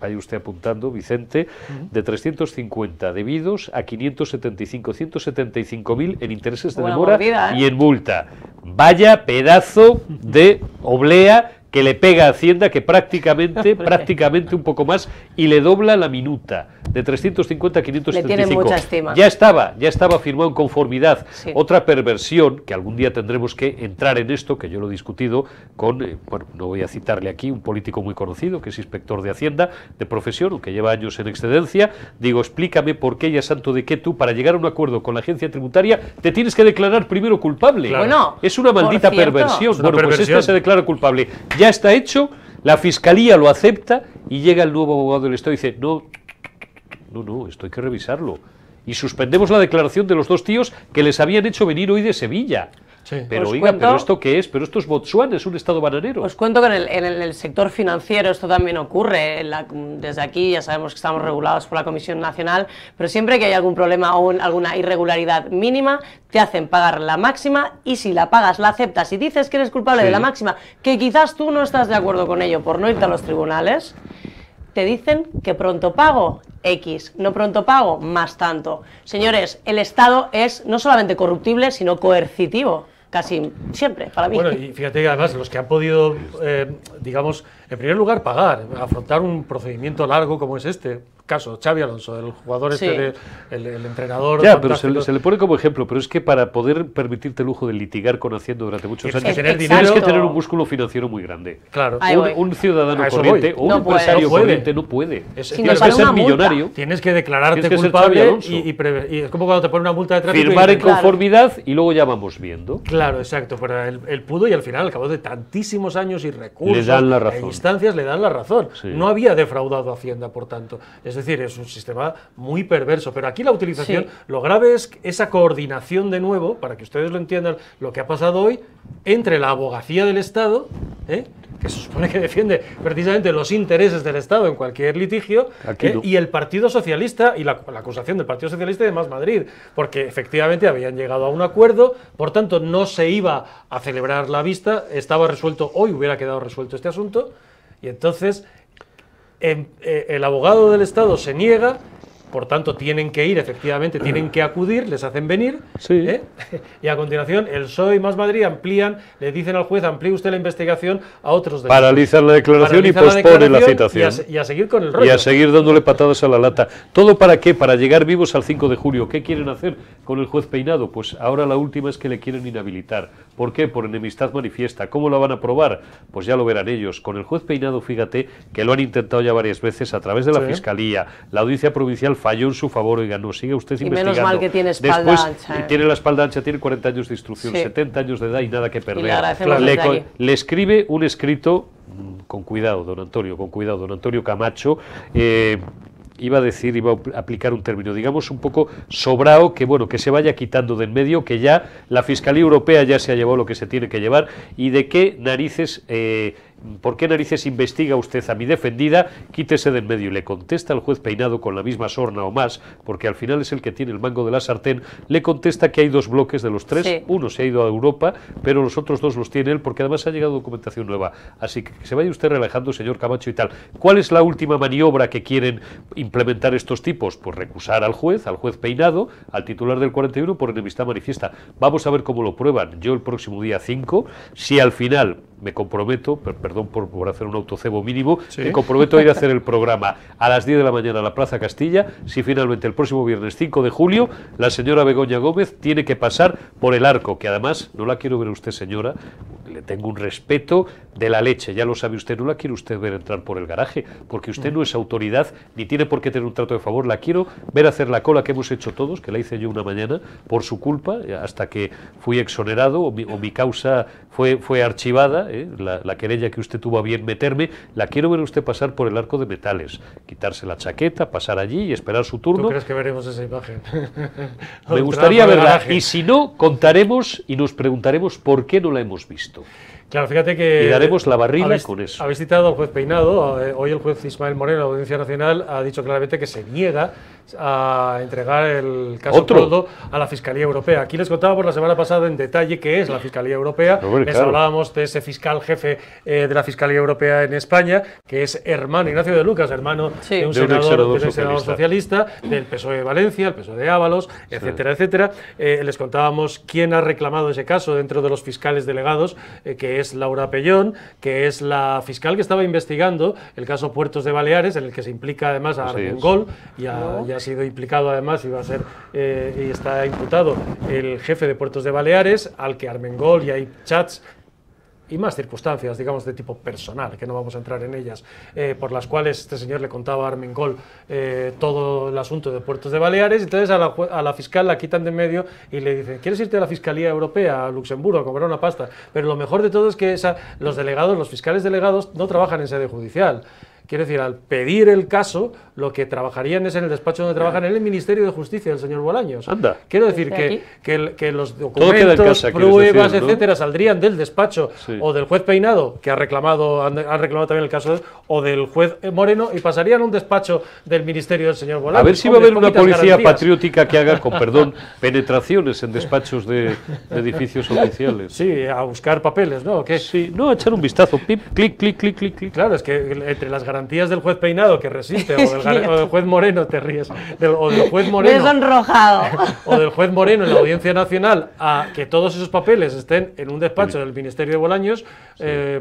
vaya usted apuntando, Vicente, de 350 debidos a 575, 175.000 en intereses de demora y en multa. Vaya pedazo de oblea que le pega a Hacienda, que prácticamente un poco más, y le dobla la minuta de 350 a 575. Le tiene mucha estima. Ya estaba firmado en conformidad. Otra perversión, que algún día tendremos que entrar en esto, que yo lo he discutido con, no voy a citarle aquí, un político muy conocido, que es inspector de Hacienda, de profesión, que lleva años en excedencia. Digo, explícame por qué, ya santo de qué, tú, para llegar a un acuerdo con la agencia tributaria, te tienes que declarar primero culpable. Claro. Bueno, es una maldita perversión. Pues este se declara culpable. Ya está hecho, la Fiscalía lo acepta, y llega el nuevo abogado del Estado y dice, no, esto hay que revisarlo. Y suspendemos la declaración de los dos tíos que les habían hecho venir hoy de Sevilla. Sí. Pero Os oiga, cuento- ¿pero esto qué es? Pero esto es Botsuana, es un estado bananero. Os cuento que en el sector financiero esto también ocurre. Desde aquí ya sabemos que estamos regulados por la Comisión Nacional, pero siempre que hay algún problema o alguna irregularidad mínima, te hacen pagar la máxima y si la pagas, la aceptas y dices que eres culpable de la máxima, que quizás tú no estás de acuerdo con ello por no irte a los tribunales, te dicen que pronto pago X, no pronto pago más tanto. Señores, el Estado es no solamente corruptible, sino coercitivo. Casi siempre, para mí. Bueno, y fíjate que además los que han podido, digamos, en primer lugar pagar, afrontar un procedimiento largo como es este, caso Xabi Alonso, el jugador Sí. el entrenador. Ya, pero fantástico. se le pone como ejemplo, pero es que para poder permitirte el lujo de litigar con Hacienda durante muchos Tienes años, que tener tienes dinero. que tener un músculo financiero muy grande. Claro. Ahí voy. Un ciudadano A eso corriente voy. o un No puede. empresario No puede. corriente no puede. Es- Si tienes nos Tienes que sale ser una multa. millonario, Tienes que declararte Tienes que ser culpable Xabi Alonso. y es como cuando te ponen una multa de tráfico. firmar y en dices, conformidad y luego ya vamos viendo. Claro, exacto, pero él pudo y al final, al cabo de tantísimos años y recursos Le dan la e razón. instancias, le dan la razón. Sí. No había defraudado a Hacienda, por tanto. Es decir, es un sistema muy perverso. Pero aquí la utilización, Sí. lo grave es esa coordinación de nuevo, para que ustedes lo entiendan, lo que ha pasado hoy, entre la abogacía del Estado, que se supone que defiende precisamente los intereses del Estado en cualquier litigio, Aquí no. y el Partido Socialista y la acusación del Partido Socialista y de Más Madrid, porque efectivamente habían llegado a un acuerdo, por tanto no se iba a celebrar la vista, estaba resuelto, hoy hubiera quedado resuelto este asunto, y entonces el abogado del Estado se niega. Por tanto, tienen que ir, efectivamente, tienen que acudir, les hacen venir, Sí. Y a continuación el PSOE y Más Madrid amplían, le dicen al juez, amplíe usted la investigación a otros delitos. Paralizan la declaración y Paralizan posponen la declaración citación. y a seguir con el rollo. Y a seguir dándole patadas a la lata. ¿Todo para qué? Para llegar vivos al 5 de julio. ¿Qué quieren hacer con el juez Peinado? Pues ahora la última es que le quieren inhabilitar. ¿Por qué? Por enemistad manifiesta. ¿Cómo la van a probar? Pues ya lo verán ellos. Con el juez Peinado, fíjate que lo han intentado ya varias veces a través de la Sí. Fiscalía. La audiencia provincial falló en su favor y ganó. Sigue usted Y investigando. menos mal que tiene espalda Después, ancha, ¿eh? tiene la espalda ancha, tiene 40 años de instrucción, Sí. 70 años de edad y nada que perder. le agradecemos Le desde co- aquí. le escribe un escrito, con cuidado, don Antonio, con cuidado, don Antonio Camacho, iba a aplicar un término, digamos, un poco sobrao, que bueno, que se vaya quitando de en medio, que ya la Fiscalía Europea ya se ha llevado lo que se tiene que llevar, y de qué narices... ¿por qué narices investiga usted a mi defendida? Quítese de en medio. Y le contesta al juez Peinado con la misma sorna o más, porque al final es el que tiene el mango de la sartén, le contesta que hay dos bloques de los tres, Sí. uno se ha ido a Europa, pero los otros dos los tiene él, porque además ha llegado documentación nueva. Así que se vaya usted relajando, señor Camacho y tal. ¿Cuál es la última maniobra que quieren implementar estos tipos? Pues recusar al juez Peinado, al titular del 41 por enemistad manifiesta. Vamos a ver cómo lo prueban. Yo el próximo día 5, si al final me comprometo, perdón por hacer un autocebo mínimo, Sí. me comprometo a ir a hacer el programa a las 10 de la mañana a la Plaza Castilla, si finalmente el próximo viernes 5 de julio la señora Begoña Gómez tiene que pasar por el arco, que además no la quiero ver a usted, señora, le tengo un respeto de la leche, ya lo sabe usted, no la quiere usted ver entrar por el garaje, porque usted no es autoridad, ni tiene por qué tener un trato de favor, la quiero ver hacer la cola que hemos hecho todos, que la hice yo una mañana, por su culpa, hasta que fui exonerado, o mi causa fue archivada, la querella que usted tuvo a bien meterme, la quiero ver usted pasar por el arco de metales, quitarse la chaqueta, pasar allí y esperar su turno. ¿Tú crees que veremos esa imagen? Me gustaría Entrar por el verla, garaje. y si no, contaremos y nos preguntaremos por qué no la hemos visto. Claro, fíjate que... Y daremos la barrila habéis- con eso. Habéis citado al juez Peinado. Hoy el juez Ismael Moreno de la Audiencia Nacional ha dicho claramente que se niega a entregar el caso ¿Otro? Koldo a la Fiscalía Europea. Aquí les contábamos la semana pasada en detalle qué es la Fiscalía Europea. Hombre, Les claro. hablábamos de ese fiscal jefe de la Fiscalía Europea en España, que es hermano Ignacio de Lucas, hermano Sí. de un De un senador, exsenador socialista, del PSOE de Valencia, el PSOE de Ábalos, etcétera, etcétera. Les contábamos quién ha reclamado ese caso dentro de los fiscales delegados, que es Laura Pellón, que es la fiscal que estaba investigando el caso Puertos de Baleares, en el que se implica además a Así es. Armengol, y ha sido implicado además, y va a ser y está imputado el jefe de Puertos de Baleares, al que Armengol, y hay chats y más circunstancias, digamos, de tipo personal, que no vamos a entrar en ellas, por las cuales este señor le contaba a Armengol todo el asunto de Puertos de Baleares. Entonces a la fiscal la quitan de en medio y le dicen, ¿quieres irte a la Fiscalía Europea, a Luxemburgo, a cobrar una pasta? Pero lo mejor de todo es que los delegados, los fiscales delegados, no trabajan en sede judicial. quiero decir, al pedir el caso, lo que trabajarían es en el despacho donde trabajan en el Ministerio de Justicia del señor Bolaños. Anda. Quiero decir Desde que los Todo queda en documentos, casa, quieres pruebas, decir, ¿no? etcétera, saldrían del despacho o del juez Peinado, que han reclamado también el caso, o del juez Moreno, y pasarían a un despacho del Ministerio del señor Bolaños. A ver si va a haber una policía patriótica que haga, con perdón, penetraciones en despachos de edificios oficiales. Sí, a buscar papeles, ¿no? ¿Qué? Sí, no, a echar un vistazo, pip, clic, clic, clic, clic, clic. Claro, es que entre las garantías del juez Peinado, que resiste, o del juez Moreno, te ríes, o del juez Me he Moreno, sonrojado. o del juez Moreno en la Audiencia Nacional, a que todos esos papeles estén en un despacho del Ministerio de Bolaños,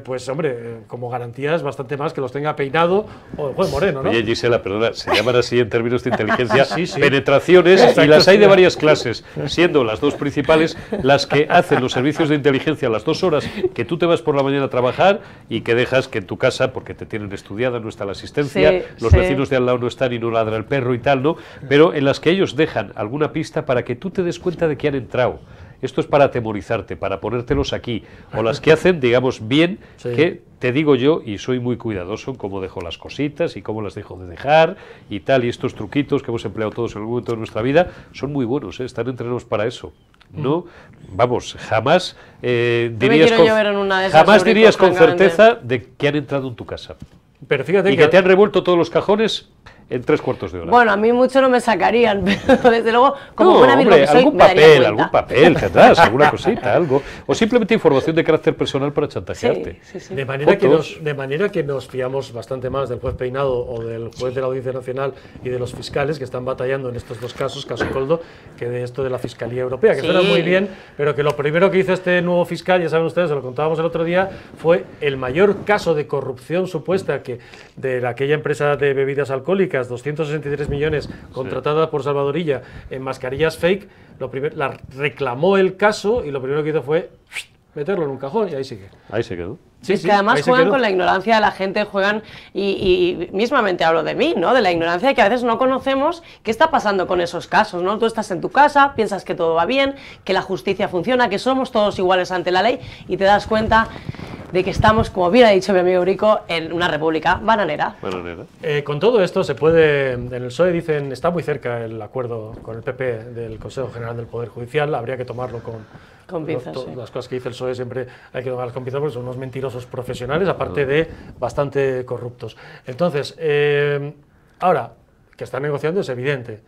pues hombre, como garantías bastante más que los tenga Peinado o el juez Moreno, ¿no? Oye, Gisela, perdona, se llaman así en términos de inteligencia Sí. penetraciones, Exacto, y las hay sí. de varias clases, siendo las dos principales las que hacen los servicios de inteligencia a las 2 horas que tú te vas por la mañana a trabajar y que dejas que en tu casa, porque te tienen estudiada, no está la asistencia, Sí, los sí. vecinos de al lado no están y no ladra el perro y tal, ¿no? Pero en las que ellos dejan alguna pista para que tú te des cuenta de que han entrado. Esto es para atemorizarte, para ponértelos aquí. O las que hacen, digamos, bien, Sí. que te digo yo, y soy muy cuidadoso en cómo dejo las cositas y cómo las dejo de dejar y tal, y estos truquitos que hemos empleado todos en algún momento de nuestra vida, son muy buenos, ¿eh? Están entrenados para eso. No, vamos, jamás dirías quiero yo ver en una de esas, jamás Eurico, dirías con francamente. certeza de que han entrado en tu casa. Pero fíjate Y que te han revuelto todos los cajones en 3/4 de hora. Bueno, a mí mucho no me sacarían, pero desde luego, como no, buen amigo hombre, que soy, me daría cuenta. algún papel, tendrás, alguna cosita, algo. O simplemente información de carácter personal para chantajearte. Sí. De manera Fotos. que nos fiamos bastante más del juez Peinado o del juez de la Audiencia Nacional y de los fiscales que están batallando en estos dos casos, caso Coldo, que de esto de la Fiscalía Europea, que Sí. suena muy bien, pero que lo primero que hizo este nuevo fiscal, ya saben ustedes, se lo contábamos el otro día, fue el mayor caso de corrupción supuesta que de aquella empresa de bebidas alcohólicas, 263 millones contratada por Salvadorilla en mascarillas fake, la reclamó el caso y lo primero que hizo fue meterlo en un cajón y ahí sigue. Ahí se quedó. Sí, Es sí, que además ahí se juegan quedó. con la ignorancia de la gente, juegan, y mismamente hablo de mí, ¿no? De la ignorancia de que a veces no conocemos qué está pasando con esos casos, ¿no? Tú estás en tu casa, piensas que todo va bien, que la justicia funciona, que somos todos iguales ante la ley, y te das cuenta de que estamos, como bien ha dicho mi amigo Eurico, en una república bananera. Bueno, nena. Con todo esto se puede, en el PSOE dicen, está muy cerca el acuerdo con el PP del Consejo General del Poder Judicial, habría que tomarlo Con pinzas, sí. Las cosas que dice el PSOE siempre hay que tomarlas con pinzas porque son unos mentirosos profesionales, aparte de bastante corruptos. Entonces, ahora que están negociando es evidente.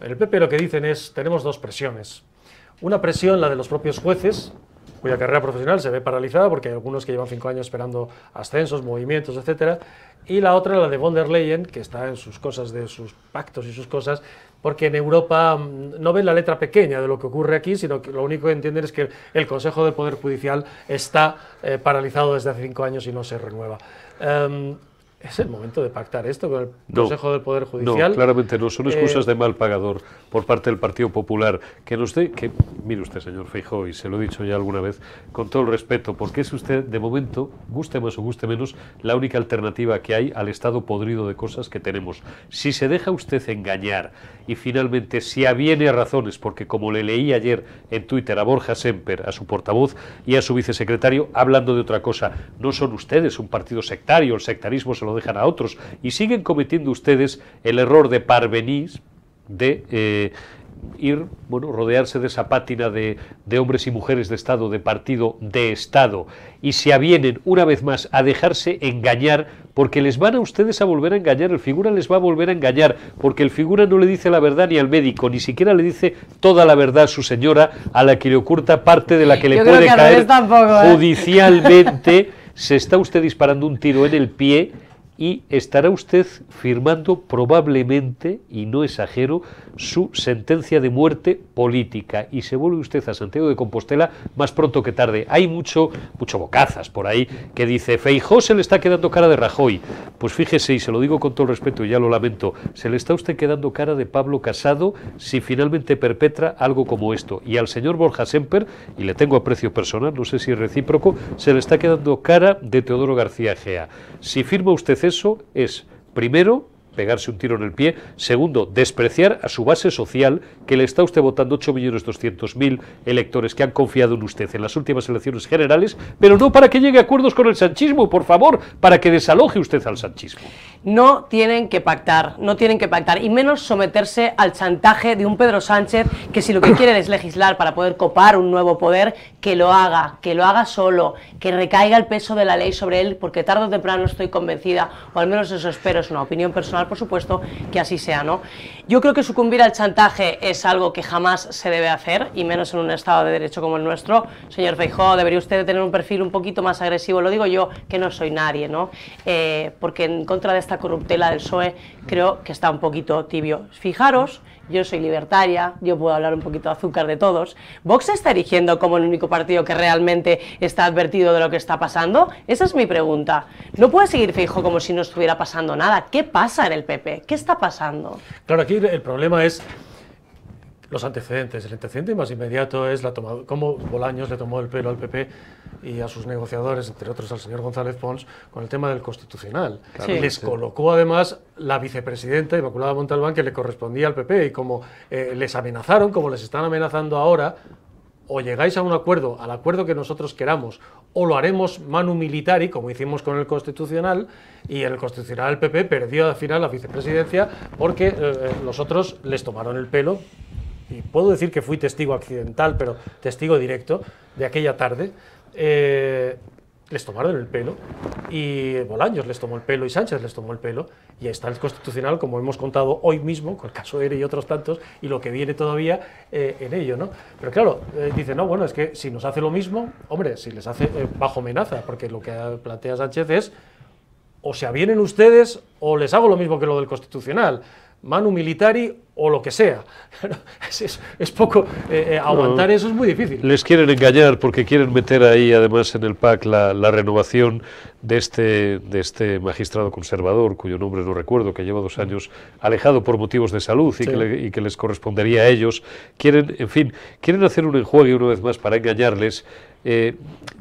En el PP lo que dicen es, tenemos dos presiones. Una presión, la de los propios jueces, cuya carrera profesional se ve paralizada porque hay algunos que llevan 5 años esperando ascensos, movimientos, etcétera, y la otra, la de von der Leyen, que está en sus cosas, de sus pactos y sus cosas, porque en Europa no ven la letra pequeña de lo que ocurre aquí, sino que lo único que entienden es que el Consejo del Poder Judicial está paralizado desde hace 5 años y no se renueva. ¿Es el momento de pactar esto con el Consejo del Poder Judicial? No, claramente no. Son excusas de mal pagador por parte del Partido Popular. Que nos dé, que mire usted, señor Feijóo, y se lo he dicho ya alguna vez, con todo el respeto, porque es usted, de momento, guste más o guste menos, la única alternativa que hay al estado podrido de cosas que tenemos. Si se deja usted engañar y finalmente si aviene a razones, porque como le leí ayer en Twitter a Borja Semper, a su portavoz y a su vicesecretario, hablando de otra cosa, no son ustedes un partido sectario, el sectarismo se lo dejan a otros, y siguen cometiendo ustedes el error de parvenís, de ir, bueno, rodearse de esa pátina de hombres y mujeres de Estado, de partido de Estado, y se avienen una vez más a dejarse engañar, porque les van a ustedes a volver a engañar, el figura les va a volver a engañar, porque el figura no le dice la verdad ni al médico, ni siquiera le dice toda la verdad a su señora, a la que le oculta parte de la que le Yo creo puede que al caer revés tampoco, ¿eh? judicialmente. Se está usted disparando un tiro en el pie y estará usted firmando probablemente, y no exagero, su sentencia de muerte política, y se vuelve usted a Santiago de Compostela más pronto que tarde. Hay mucho bocazas por ahí que dice Feijóo se le está quedando cara de Rajoy. Pues fíjese, y se lo digo con todo el respeto y ya lo lamento, se le está usted quedando cara de Pablo Casado si finalmente perpetra algo como esto, y al señor Borja Semper, y le tengo aprecio personal, no sé si es recíproco, se le está quedando cara de Teodoro García Egea. Si firma usted eso, es primero pegarse un tiro en el pie. Segundo, despreciar a su base social, que le está usted votando 8.200.000 electores que han confiado en usted en las últimas elecciones generales, pero no para que llegue a acuerdos con el sanchismo, por favor, para que desaloje usted al sanchismo. No tienen que pactar, y menos someterse al chantaje de un Pedro Sánchez que si lo que quiere es legislar para poder copar un nuevo poder, que lo haga solo, que recaiga el peso de la ley sobre él, porque tarde o temprano estoy convencida, o al menos eso espero, es una opinión personal por supuesto, que así sea, ¿no? Yo creo que sucumbir al chantaje es algo que jamás se debe hacer, y menos en un Estado de Derecho como el nuestro. Señor Feijóo, debería usted tener un perfil un poquito más agresivo, lo digo yo, que no soy nadie, ¿no? Porque en contra de esta corruptela del PSOE creo que está un poquito tibio. Fijaros, yo soy libertaria, yo puedo hablar un poquito de azúcar de todos. ¿Vox se está erigiendo como el único partido que realmente está advertido de lo que está pasando? Esa es mi pregunta. No puede seguir Feijóo como si no estuviera pasando nada. ¿Qué pasa en el PP? ¿Qué está pasando? Claro, aquí el problema es los antecedentes. El antecedente más inmediato es la toma, cómo Bolaños le tomó el pelo al PP y a sus negociadores, entre otros al señor González Pons, con el tema del Constitucional. Claro, y les colocó además la vicepresidenta Inmaculada Montalbán, que le correspondía al PP, y como les amenazaron, como les están amenazando ahora, o llegáis a un acuerdo, al acuerdo que nosotros queramos, o lo haremos manu militari, como hicimos con el Constitucional, y en el Constitucional el PP perdió al final la vicepresidencia porque los otros les tomaron el pelo, y puedo decir que fui testigo accidental, pero testigo directo de aquella tarde. Les tomaron el pelo, y Bolaños les tomó el pelo, y Sánchez les tomó el pelo, y está el Constitucional, como hemos contado hoy mismo, con el caso ERE y otros tantos, y lo que viene todavía en ello, ¿no? Pero claro, dice, no, bueno, es que si nos hace lo mismo, hombre, si les hace bajo amenaza, porque lo que plantea Sánchez es, o se avienen ustedes, o les hago lo mismo que lo del Constitucional, manu militari o lo que sea. Es poco, aguantar eso es muy difícil. Les quieren engañar porque quieren meter ahí además en el PAC la renovación de este magistrado conservador, cuyo nombre no recuerdo, que lleva 2 años alejado por motivos de salud y, sí, que les correspondería a ellos. Quieren, en fin, quieren hacer un enjuague una vez más para engañarles.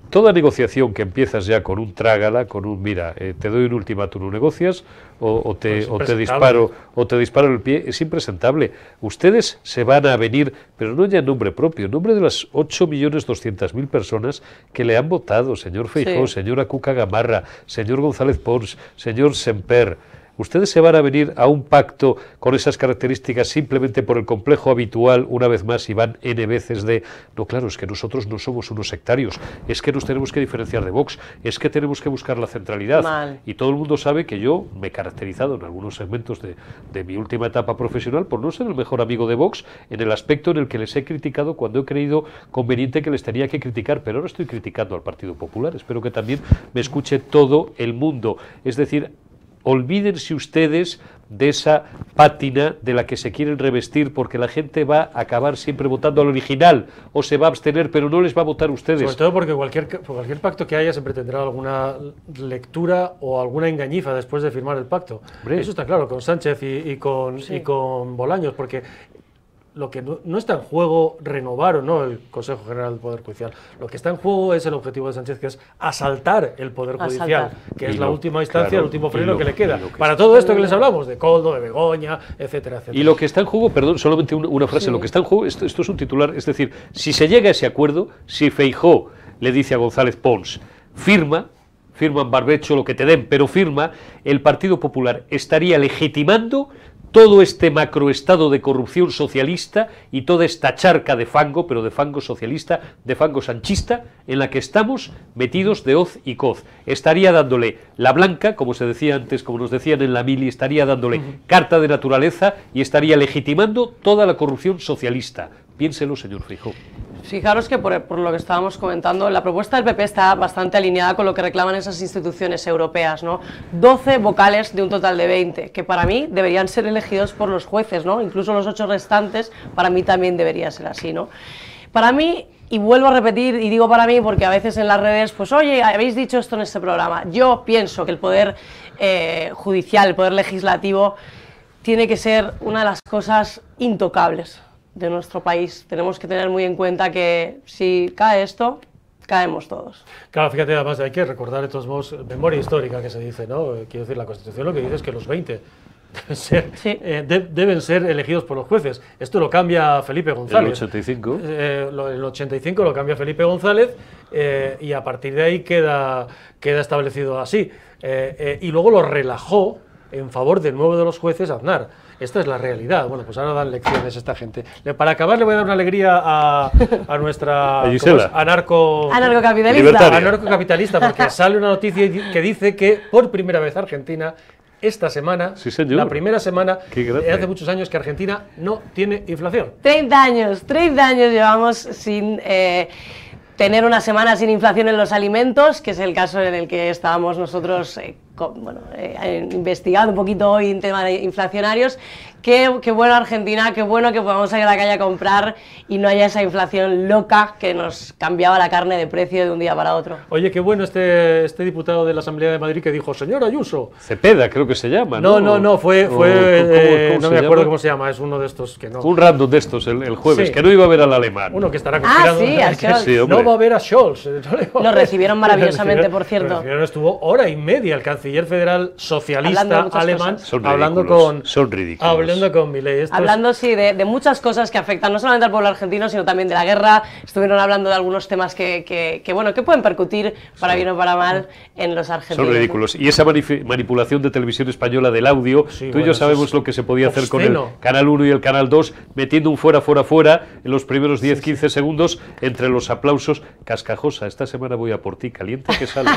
Toda negociación que empiezas ya con un trágala, con un mira, te doy un ultimátum, no negocias, o te disparo en el pie, es impresentable. Ustedes se van a venir, pero no ya en nombre propio, en nombre de las 8.200.000 personas que le han votado, señor Feijóo, sí, señora Cuca Gamarra, señor González Pons, señor Semper. Ustedes se van a venir a un pacto con esas características simplemente por el complejo habitual, una vez más, y van N veces de, no, claro, es que nosotros no somos unos sectarios, es que nos tenemos que diferenciar de Vox, es que tenemos que buscar la centralidad. Mal. Y todo el mundo sabe que yo me he caracterizado en algunos segmentos de mi última etapa profesional por no ser el mejor amigo de Vox, en el aspecto en el que les he criticado cuando he creído conveniente que les tenía que criticar, pero ahora estoy criticando al Partido Popular. Espero que también me escuche todo el mundo. Es decir, olvídense ustedes de esa pátina de la que se quieren revestir, porque la gente va a acabar siempre votando al original, o se va a abstener, pero no les va a votar ustedes. Sobre todo porque cualquier pacto que haya siempre tendrá alguna lectura o alguna engañifa después de firmar el pacto. Hombre. Eso está claro, con Sánchez y con Bolaños, porque lo que no está en juego renovar o no el Consejo General del Poder Judicial. Lo que está en juego es el objetivo de Sánchez, que es asaltar el Poder Judicial, que es la última instancia, claro, el último freno que le queda. Para todo esto que les hablamos, de Koldo, de Begoña, etcétera, etcétera. Y lo que está en juego, perdón, solamente una frase, lo que está en juego, esto es un titular, es decir, si se llega a ese acuerdo, si Feijóo le dice a González Pons, firma en barbecho lo que te den, pero firma, el Partido Popular estaría legitimando todo este macroestado de corrupción socialista y toda esta charca de fango, pero de fango socialista, de fango sanchista, en la que estamos metidos de hoz y coz. Estaría dándole la blanca, como se decía antes, como nos decían en la mili, estaría dándole carta de naturaleza y estaría legitimando toda la corrupción socialista. Piénselo, señor Feijóo. Fijaros que por lo que estábamos comentando, la propuesta del PP está bastante alineada con lo que reclaman esas instituciones europeas, ¿no? 12 vocales de un total de 20, que para mí deberían ser elegidos por los jueces, ¿no? Incluso los 8 restantes, para mí también debería ser así, ¿no? Para mí, y vuelvo a repetir, y digo para mí porque a veces en las redes, pues oye, habéis dicho esto en este programa, yo pienso que el poder judicial, el poder legislativo, tiene que ser una de las cosas intocables de nuestro país. Tenemos que tener muy en cuenta que si cae esto, caemos todos. Claro, fíjate, además hay que recordar de todos modos memoria histórica que se dice, ¿no? Quiero decir, la Constitución lo que dice es que los 20 deben ser elegidos por los jueces. Esto lo cambia Felipe González. El 85. El 85 lo cambia Felipe González y a partir de ahí queda establecido así. Y luego lo relajó en favor del nuevo de los jueces, Aznar. Esta es la realidad. Bueno, pues ahora dan lecciones esta gente. Para acabar le voy a dar una alegría a nuestra anarcocapitalista, porque sale una noticia que dice que por primera vez Argentina, esta semana, sí, señor, la primera semana de hace muchos años que Argentina no tiene inflación. 30 años llevamos sin tener una semana sin inflación en los alimentos, que es el caso en el que estábamos nosotros investigando un poquito hoy en temas inflacionarios. Qué bueno Argentina, qué bueno que podamos salir a la calle a comprar y no haya esa inflación loca que nos cambiaba la carne de precio de un día para otro. Oye, qué bueno este diputado de la Asamblea de Madrid que dijo, señor Ayuso. Cepeda, creo que se llama, ¿no? No, fue ¿cómo no me acuerdo cómo se llama, es uno de estos que no. Un random de estos el jueves, sí, que no iba a ver al alemán. Uno que estará conspirando. Sí, a Scholz. Sí, no va a ver a Scholz. Lo recibieron maravillosamente, por cierto. Estuvo hora y media el canciller federal socialista alemán hablando con Milei. Hablando, sí, de muchas cosas que afectan no solamente al pueblo argentino, sino también de la guerra. Estuvieron hablando de algunos temas que pueden percutir, para bien o para mal, en los argentinos. Son ridículos. Y esa manipulación de Televisión Española del audio, tú y yo sabemos lo que se podía hacer con el Canal 1 y el Canal 2, metiendo un fuera en los primeros 10-15 segundos, entre los aplausos. Cascajosa, esta semana voy a por ti, caliente que sales.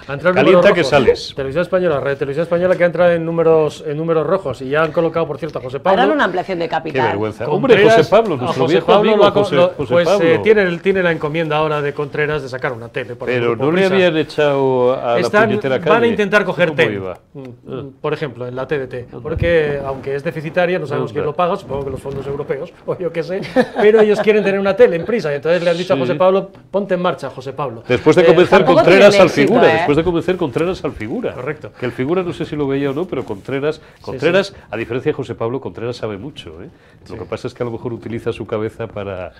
Caliente que sales. Televisión Española, Radio Televisión Española, que ha entrado en números rojos, y ya han colocado, por cierto, a José Pablo. Harán una ampliación de capital. Qué vergüenza. Hombre, José Pablo, nuestro viejo amigo José Pablo. Tiene la encomienda ahora de Contreras de sacar una tele. Pero no le habían echado a la puñetera calle. Van a intentar coger tele, por ejemplo, en la TDT, porque aunque es deficitaria, no sabemos quién lo paga, supongo que los fondos europeos, o yo qué sé, pero ellos quieren tener una tele en prisa, y entonces le han dicho a José Pablo, ponte en marcha, José Pablo. Después de convencer Contreras al figura. Correcto. Que el figura no sé si lo veía o no, pero Contreras, a diferencia de José Pablo, Contreras sabe mucho, ¿eh? Lo que pasa es que a lo mejor utiliza su cabeza para...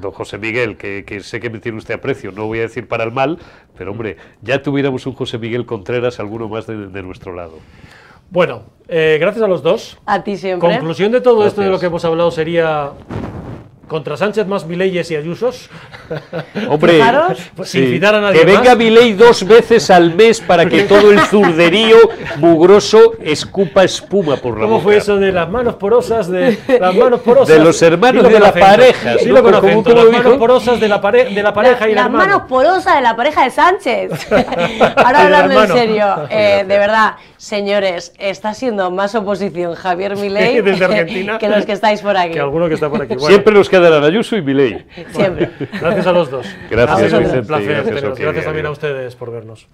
Don José Miguel, que sé que me tiene usted aprecio, no voy a decir para el mal, pero hombre, ya tuviéramos un José Miguel Contreras, alguno más de nuestro lado. Bueno, gracias a los dos. A ti siempre. Conclusión de todo esto de lo que hemos hablado sería... Contra Sánchez más Mileyes y Ayusos. Hombre, pues sin citar a nadie que venga más. Milei 2 veces al mes para que todo el zurderío mugroso escupa espuma por la boca. ¿Cómo fue eso de las manos porosas de los hermanos de la pareja? Dilo con acento. Las manos porosas de la pareja y el hermano. Las manos porosas de la pareja de Sánchez. Ahora hablando en serio, de verdad, señores, está siendo más oposición Javier Milei desde Argentina que los que estáis por aquí. Que alguno que está por aquí. Bueno. Siempre nos quedarán Ayuso y Milei. Siempre. Gracias a los dos. Gracias, Vicente. Un placer. Gracias también a ustedes por vernos.